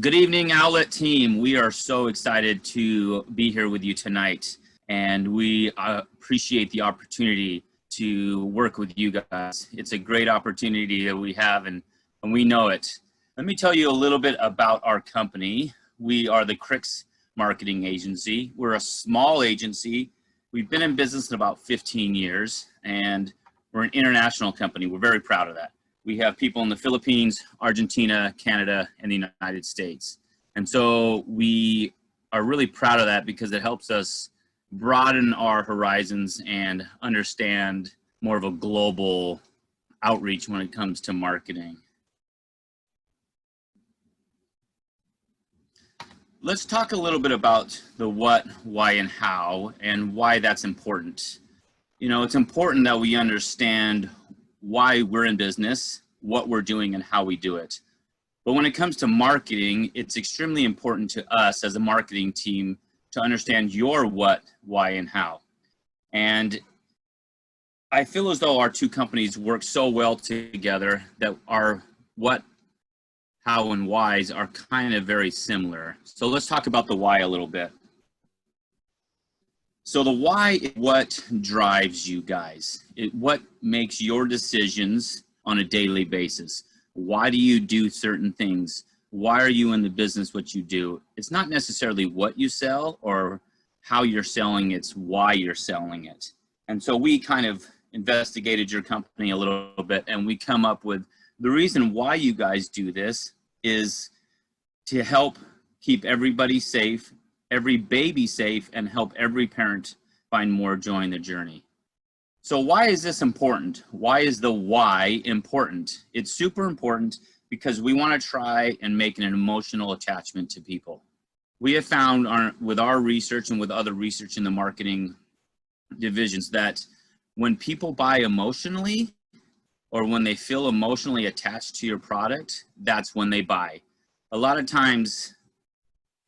Good evening, Owlet team. We are so excited to be here with you tonight, and we appreciate the opportunity to work with you guys. It's a great opportunity that we have, and we know it. Let me tell you a little bit about our company. We are the Cricks Marketing Agency. We're a small agency. We've been in business in about 15 years, and we're an international company. We're very proud of that. We have people in the Philippines, Argentina, Canada, and the United States. And so we are really proud of that because it helps us broaden our horizons and understand more of a global outreach when it comes to marketing. Let's talk a little bit about the what, why, and how, and why that's important. You know, it's important that we understand why we're in business, what we're doing, and how we do it. But when it comes to marketing, it's extremely important to us as a marketing team to understand your what, why, and how. And I feel as though our two companies work so well together that our what, how, and whys are kind of very similar. So let's talk about the why a little bit. So the why is what drives you guys. What makes your decisions on a daily basis. Why do you do certain things? Why are you in the business what you do? It's not necessarily what you sell or how you're selling, it's why you're selling it. And so we kind of investigated your company a little bit, and we come up with the reason why you guys do this is to help keep everybody safe, every baby safe, and help every parent find more joy in the journey. So why is this important? Why is the why important? It's super important because we want to try and make an emotional attachment to people. We have found with our research and with other research in the marketing divisions that when people buy emotionally or when they feel emotionally attached to your product, that's when they buy. A lot of times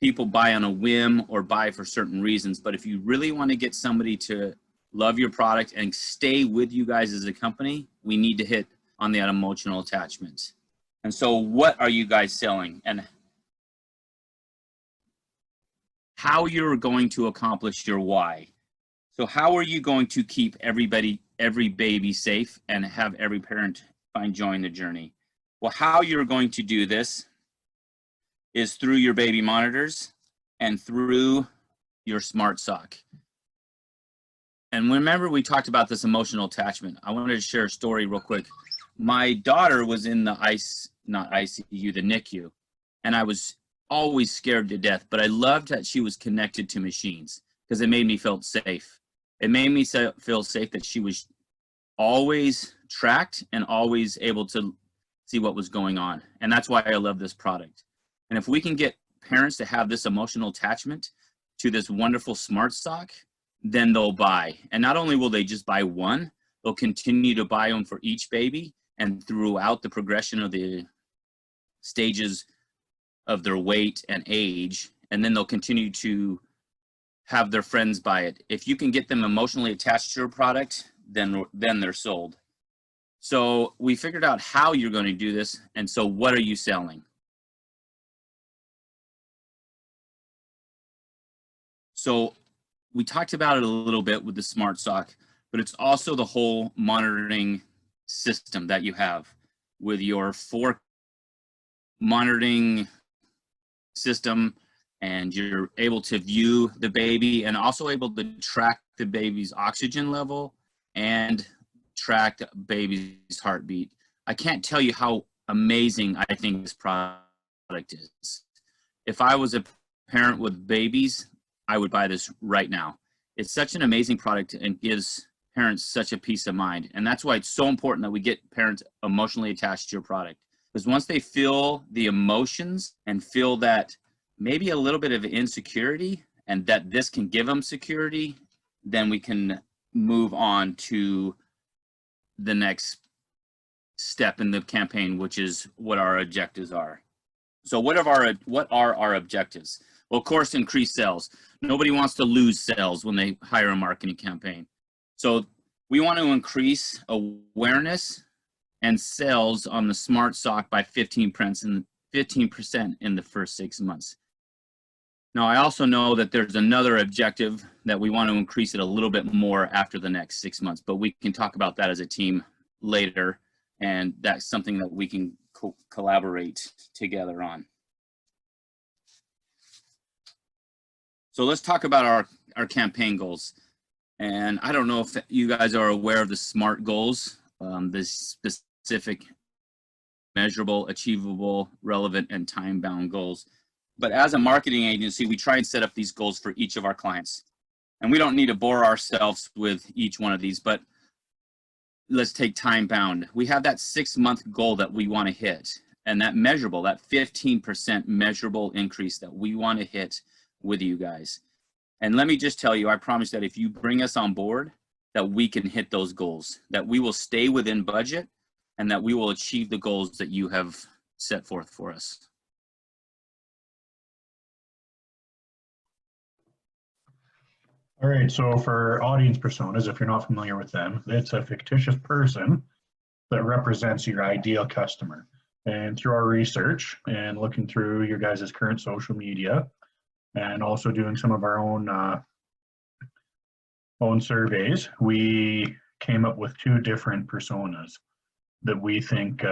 people buy on a whim or buy for certain reasons, but if you really want to get somebody to love your product and stay with you guys as a company, we need to hit on that emotional attachment. And so what are you guys selling and how you're going to accomplish your why? So how are you going to keep every baby safe and have every parent find joy in the journey? Well, how you're going to do this is through your baby monitors and through your smart sock. And remember, we talked about this emotional attachment. I wanted to share a story real quick. My daughter was in the the NICU, and I was always scared to death, but I loved that she was connected to machines because it made me feel safe. It made me feel safe that she was always tracked and always able to see what was going on. And that's why I love this product. And if we can get parents to have this emotional attachment to this wonderful smart sock, then they'll buy. And not only will they just buy one, they'll continue to buy them for each baby and throughout the progression of the stages of their weight and age, and then they'll continue to have their friends buy it. If you can get them emotionally attached to your product, then they're sold. So we figured out how you're going to do this, and so what are you selling? So we talked about it a little bit with the smart sock, but it's also the whole monitoring system that you have with your 4 monitoring system, and you're able to view the baby and also able to track the baby's oxygen level and track the baby's heartbeat. I can't tell you how amazing I think this product is. If I was a parent with babies, I would buy this right now. It's such an amazing product and gives parents such a peace of mind. And that's why it's so important that we get parents emotionally attached to your product. Because once they feel the emotions and feel that maybe a little bit of insecurity and that this can give them security, then we can move on to the next step in the campaign, which is what our objectives are. So what are our objectives? Well, of course, increase sales. Nobody wants to lose sales when they hire a marketing campaign. So we want to increase awareness and sales on the smart sock by 15% 15% in the first 6 months. Now, I also know that there's another objective that we want to increase it a little bit more after the next 6 months, but we can talk about that as a team later, and that's something that we can collaborate together on. So let's talk about our campaign goals. And I don't know if you guys are aware of the SMART goals, the specific, measurable, achievable, relevant, and time-bound goals. But as a marketing agency, we try and set up these goals for each of our clients. And we don't need to bore ourselves with each one of these, but let's take time-bound. We have that 6-month goal that we want to hit, and that measurable, that 15% measurable increase that we want to hit with you guys. And let me just tell you, I promise that if you bring us on board, that we can hit those goals, that we will stay within budget, and that we will achieve the goals that you have set forth for us. All right, so for audience personas, if you're not familiar with them, it's a fictitious person that represents your ideal customer. And through our research and looking through your guys' current social media, and also doing some of our own surveys, we came up with 2 different personas that we think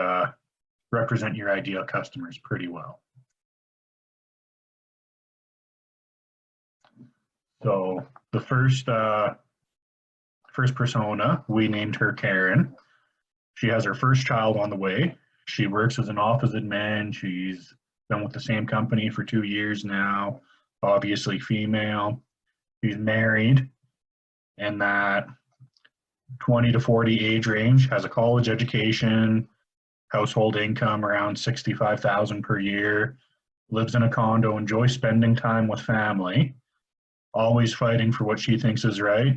represent your ideal customers pretty well. So the first persona, we named her Karen. She has her first child on the way. She works as an office admin. She's been with the same company for 2 years now, obviously female. She's married in that 20 to 40 age range, has a college education, household income around $65,000 per year, lives in a condo, enjoys spending time with family, always fighting for what she thinks is right,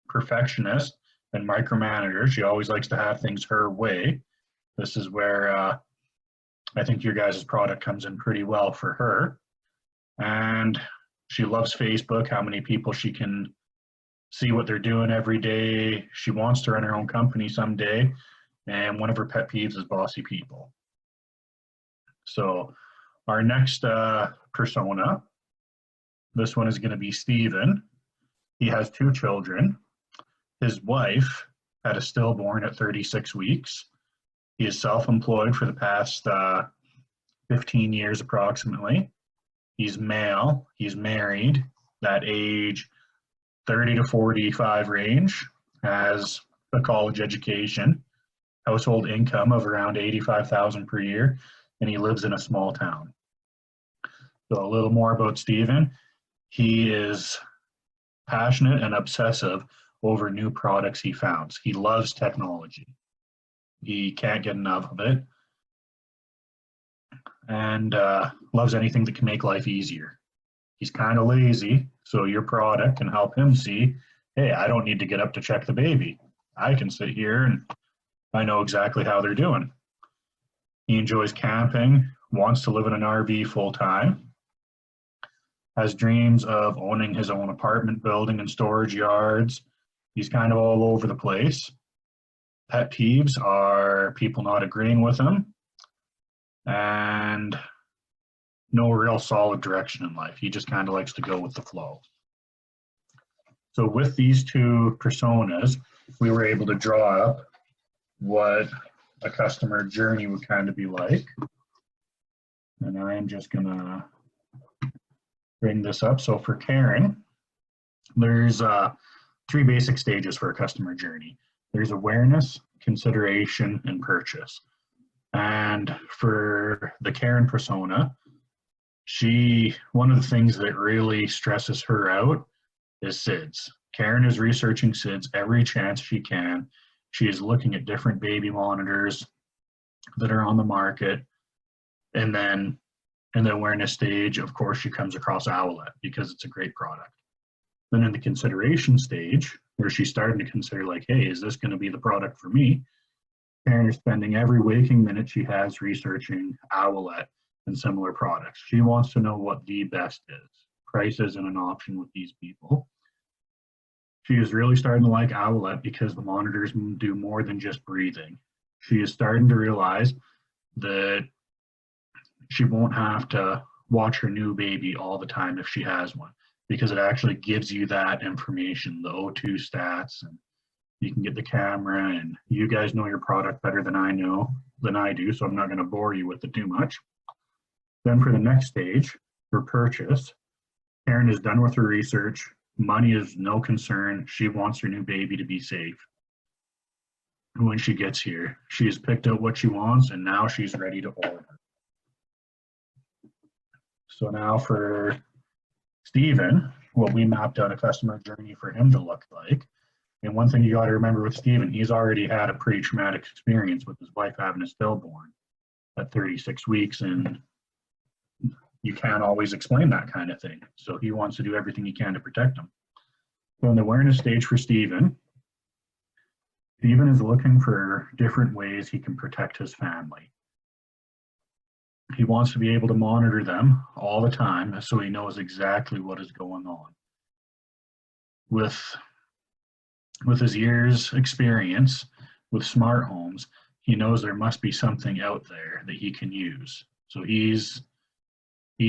perfectionist and micromanager. She always likes to have things her way. This is where I think your guys' product comes in pretty well for her. And she loves Facebook, how many people she can see what they're doing every day. She wants to run her own company someday. And one of her pet peeves is bossy people. So our next persona, this one is going to be Steven. He has 2 children. His wife had a stillborn at 36 weeks. He is self-employed for the past 15 years approximately. He's male. He's married. That age 30 to 45 range. Has a college education. Household income of around $85,000 per year. And he lives in a small town. So a little more about Steven. He is passionate and obsessive over new products he founds. He loves technology. He can't get enough of it. And loves anything that can make life easier. He's kind of lazy, so your product can help him see, hey, I don't need to get up to check the baby. I can sit here and I know exactly how they're doing. He enjoys camping, wants to live in an RV full time, has dreams of owning his own apartment building and storage yards. He's kind of all over the place. Pet peeves are people not agreeing with him and no real solid direction in life. He just kind of likes to go with the flow. So with these 2 personas, we were able to draw up what a customer journey would kind of be like. And I am just gonna bring this up. So for Karen, there's 3 basic stages for a customer journey. There's awareness, consideration, and purchase. And for the Karen persona, one of the things that really stresses her out is SIDS. Karen is researching SIDS every chance she can. She is looking at different baby monitors that are on the market. And then in the awareness stage, of course, she comes across Owlet because it's a great product. Then in the consideration stage, where she's starting to consider like, hey, is this going to be the product for me? Karen is spending every waking minute she has researching Owlet and similar products. She wants to know what the best is. Price isn't an option with these people. She is really starting to like Owlet because the monitors do more than just breathing. She is starting to realize that she won't have to watch her new baby all the time if she has one, because it actually gives you that information, the O2 stats, and you can get the camera, and you guys know your product better than I do, so I'm not going to bore you with it too much. Then for the next stage, for purchase, Karen is done with her research. Money is no concern. She wants her new baby to be safe. When she gets here, she has picked out what she wants, and now she's ready to order. So now for Stephen, what we mapped out a customer journey for him to look like. And one thing you got to remember with Stephen, he's already had a pretty traumatic experience with his wife having a stillborn at 36 weeks, and you can't always explain that kind of thing. So he wants to do everything he can to protect him. So in the awareness stage for Stephen is looking for different ways he can protect his family. He wants to be able to monitor them all the time so he knows exactly what is going on. With his years experience with smart homes, he knows there must be something out there that he can use. So he's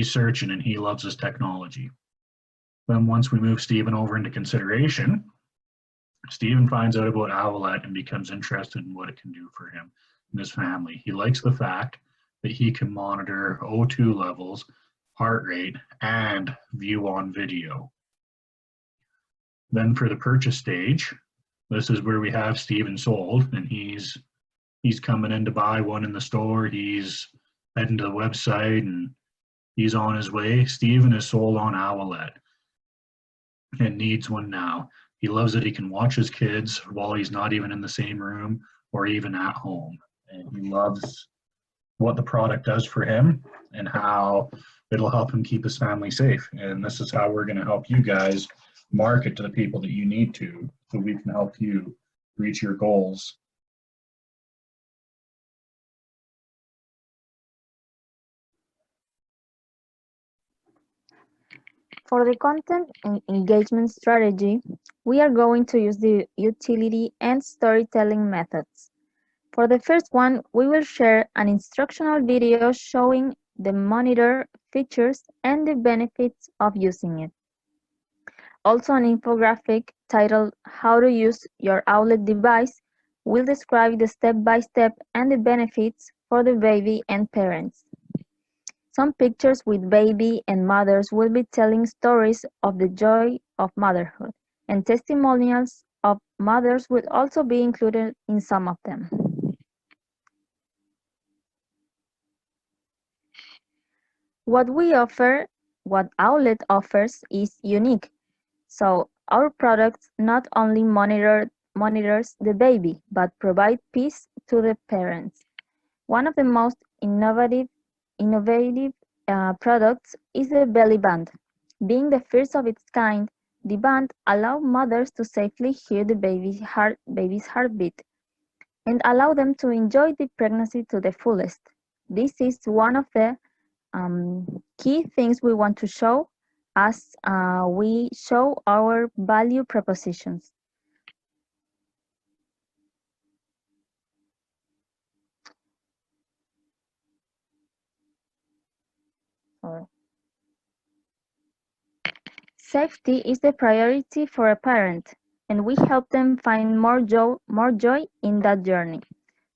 searching, and he loves his technology. Then once we move Stephen over into consideration, Stephen finds out about Owlet and becomes interested in what it can do for him and his family. He likes the fact that he can monitor O2 levels, heart rate, and view on video. Then for the purchase stage, this is where we have Stephen sold, and he's coming in to buy one in the store. He's heading to the website, and he's on his way. Stephen is sold on Owlet and needs one now. He loves that he can watch his kids while he's not even in the same room or even at home. And he loves what the product does for him and how it'll help him keep his family safe. And this is how we're going to help you guys market to the people that you need to, so we can help you reach your goals. For the content and engagement strategy, we are going to use the utility and storytelling methods. For the first one, we will share an instructional video showing the monitor features and the benefits of using it. Also, an infographic titled How to Use Your Owlet Device will describe the step-by-step and the benefits for the baby and parents. Some pictures with baby and mothers will be telling stories of the joy of motherhood, and testimonials of mothers will also be included in some of them. What Owlet offers is unique. So our products not only monitors the baby, but provide peace to the parents. One of the most innovative products is the belly band. Being the first of its kind, the band allows mothers to safely hear the baby's heartbeat and allow them to enjoy the pregnancy to the fullest. This is one of the key things we want to show as we show our value propositions. Safety is the priority for a parent, and we help them find more joy in that journey.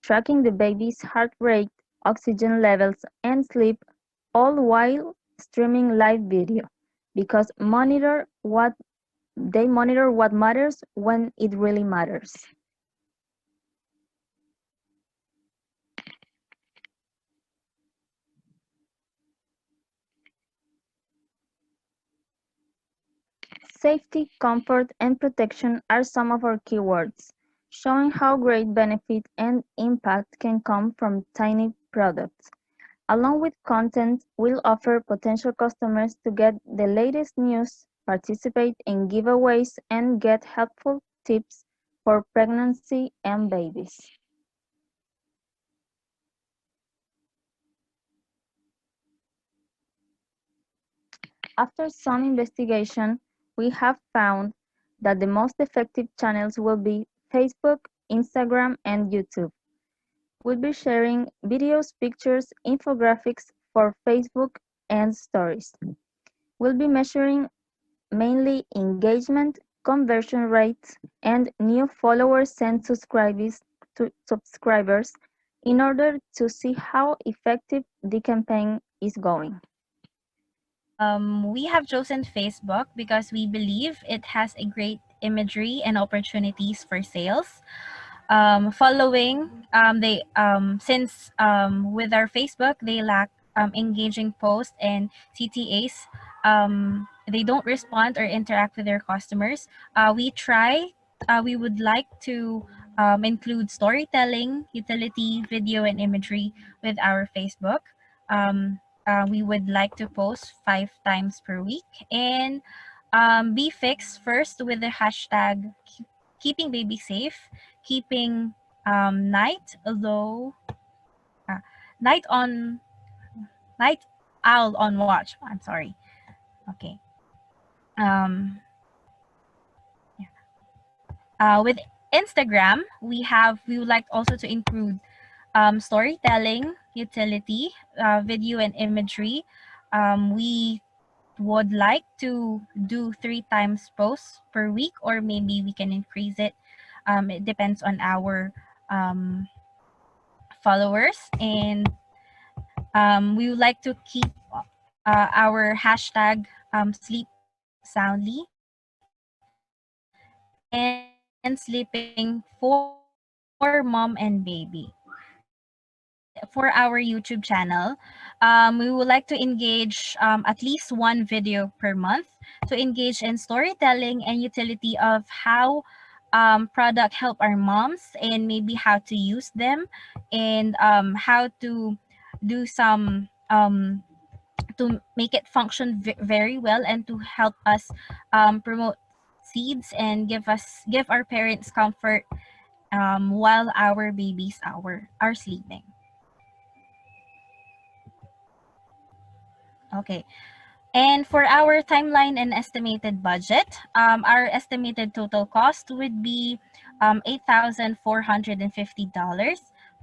Tracking the baby's heart rate, oxygen levels, and sleep, all while streaming live video, because they monitor what matters when it really matters. Safety, comfort, and protection are some of our keywords, showing how great benefit and impact can come from tiny products. Along with content, we'll offer potential customers to get the latest news, participate in giveaways, and get helpful tips for pregnancy and babies. After some investigation, we have found that the most effective channels will be Facebook, Instagram, and YouTube. We'll be sharing videos, pictures, infographics, for Facebook and Stories. We'll be measuring mainly engagement, conversion rates, and new followers and subscribers in order to see how effective the campaign is going. We have chosen Facebook because we believe it has a great imagery and opportunities for sales. Following they since with our Facebook they lack engaging posts and CTAs. They don't respond or interact with their customers. We would like to include storytelling, utility, video, and imagery with our Facebook. We would like to post 5 times per week and be fixed first with the hashtag keeping baby safe, keeping night low, night on night owl on watch. I'm sorry. Okay. Um, with Instagram, we would like also to include storytelling, utility, video, and imagery. We would like to do 3 times posts per week, or maybe we can increase it. It depends on our followers, and we would like to keep our hashtag sleep soundly and sleeping for mom and baby. For our YouTube channel, we would like to engage at least one video per month to engage in storytelling and utility of how product help our moms and maybe how to use them, and how to do some to make it function very well, and to help us promote seeds and give our parents comfort while our babies are sleeping. Okay. And for our timeline and estimated budget, our estimated total cost would be $8,450.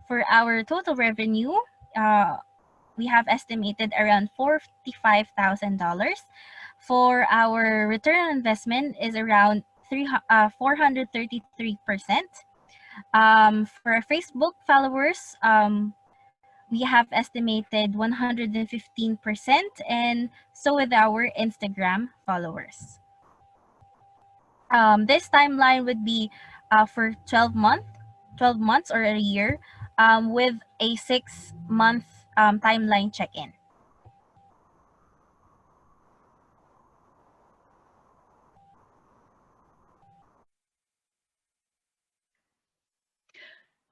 For our total revenue, we have estimated around $45,000. For our return on investment is around 433%. For our Facebook followers, we have estimated 115%, and so with our Instagram followers. This timeline would be for 12 months or a year, with a 6-month timeline check-in.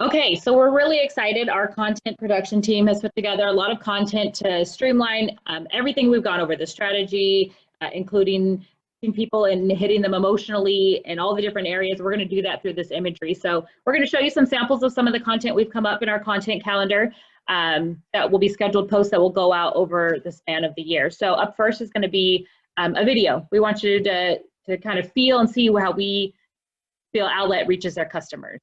Okay, so we're really excited. Our content production team has put together a lot of content to streamline everything we've gone over, the strategy, including people and hitting them emotionally in all the different areas. We're going to do that through this imagery. So we're going to show you some samples of some of the content we've come up in our content calendar that will be scheduled posts that will go out over the span of the year. So up first is going to be a video. We want you to kind of feel and see how we feel Owlet reaches their customers.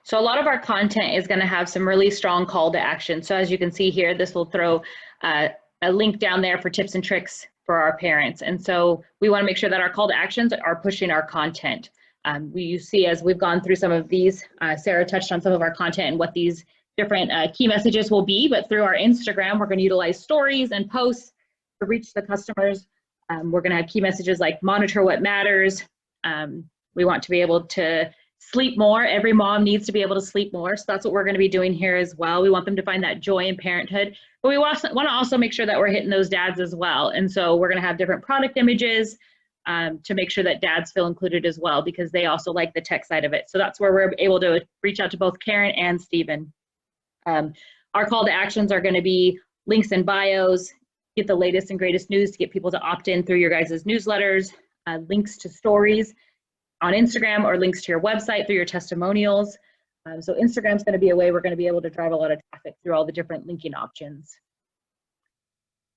So a lot of our content is going to have some really strong call to action. So as you can see here, this will throw a link down there for tips and tricks for our parents. And so we want to make sure that our call to actions are pushing our content. You see, as we've gone through some of these, Sarah touched on some of our content and what these different key messages will be, but through our Instagram, we're going to utilize stories and posts to reach the customers. We're going to have key messages like monitor what matters. We want to be able to sleep more. Every mom needs to be able to sleep more. So that's what we're going to be doing here as well. We want them to find that joy in parenthood, but we want to also make sure that we're hitting those dads as well. And so we're going to have different product images. to make sure that dads feel included as well, because they also like the tech side of it. So that's where we're able to reach out to both Karen and Stephen. Our call to actions are going to be links in bios, get the latest and greatest news to get people to opt in through your guys' newsletters, links to stories on Instagram, or links to your website through your testimonials. So Instagram's going to be a way we're going to be able to drive a lot of traffic through all the different linking options.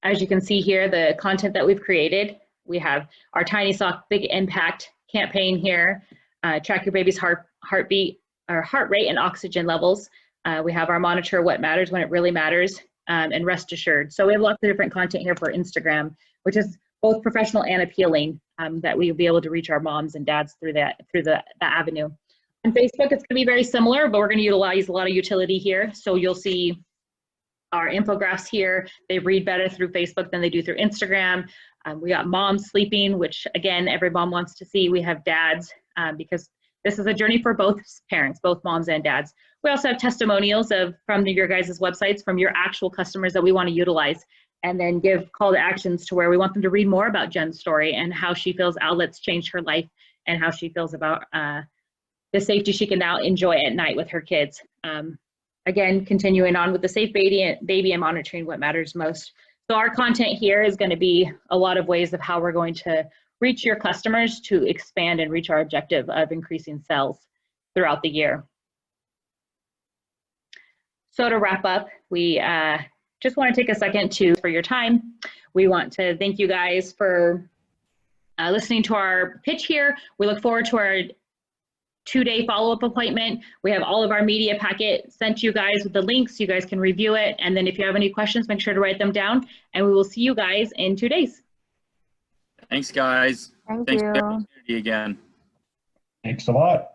As you can see here, the content that we've created, we have our Tiny Sock Big Impact campaign here, track your baby's heartbeat, or heart rate and oxygen levels. We have our monitor what matters when it really matters, and rest assured. So we have lots of different content here for Instagram, which is both professional and appealing, that we will be able to reach our moms and dads through that avenue. On Facebook, it's going to be very similar, but we're going to utilize a lot of utility here. So you'll see our infographics here. They read better through Facebook than they do through Instagram. We got moms sleeping, which again, every mom wants to see. We have dads, because this is a journey for both parents, both moms and dads. We also have testimonials from your guys' websites, from your actual customers that we want to utilize, and then give call to actions to where we want them to read more about Jen's story and how she feels Owlet's changed her life, and how she feels about the safety she can now enjoy at night with her kids. Again, continuing on with the safe baby and monitoring what matters most. So our content here is going to be a lot of ways of how we're going to reach your customers to expand and reach our objective of increasing sales throughout the year. So to wrap up, we just want to take a second for your time. We want to thank you guys for listening to our pitch here. We look forward to our 2-day follow-up appointment. We have all of our media packet sent you guys with the links. You guys can review it. And then if you have any questions, make sure to write them down. And we will see you guys in 2 days. Thanks, guys. Thank Thanks you. for the opportunity again. Thanks a lot.